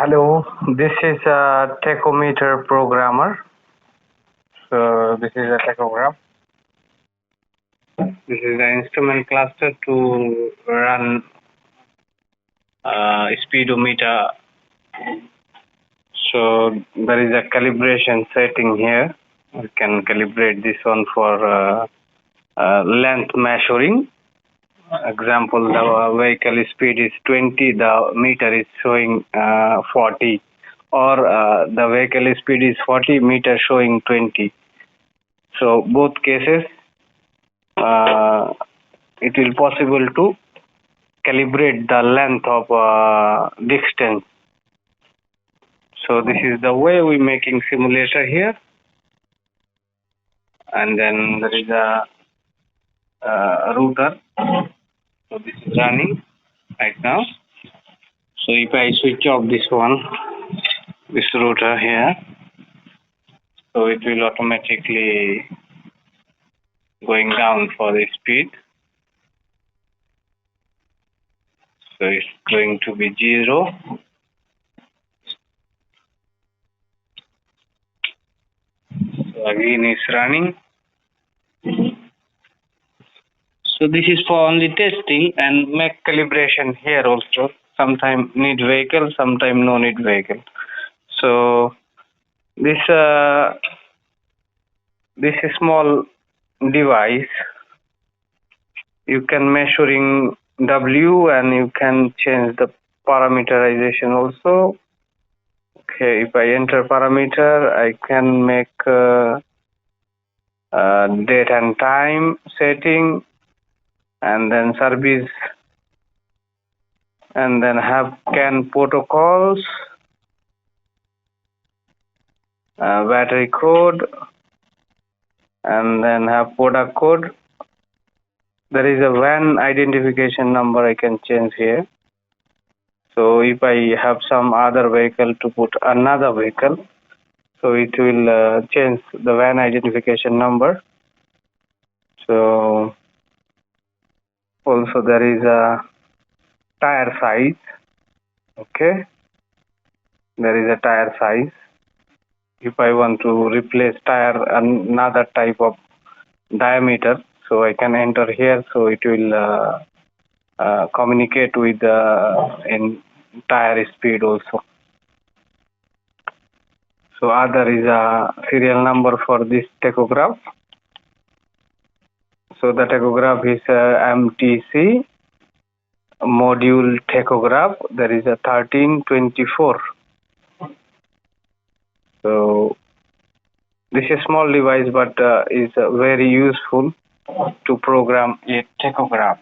Hello, this is a tachometer programmer. So this is a tachograph. This is the instrument cluster to run speedometer. So there is a calibration setting here. We can calibrate this one for length measuring. Example, the vehicle speed is 20, the meter is showing 40, or the vehicle speed is 40, meter showing 20. So both cases, it will possible to calibrate the length of distance. So this is the way we making simulator here, and then there is a router. So this is running right now. So if I switch off this one, this router here, so it will automatically going down for the speed. So it's going to be 0. So again it's running. So this is for only testing and make calibration here also. Sometime need vehicle, sometime no need vehicle. So this small device, you can measuring W and you can change the parameterization also. Okay, if I enter parameter, I can make date and time setting, and then service, and then have CAN protocols, battery code, and then have product code. There is a van identification number I can change here. So if I have some other vehicle to put another vehicle, so it will change the van identification number. So also there is a tire size. Okay, there is a tire size. If I want to replace tire another type of diameter, so I can enter here, so it will communicate with the entire speed also. So other is a serial number for this tachograph. So the tachograph is MTC module tachograph. There is a 1324. So this is a small device, but is very useful to program a tachograph.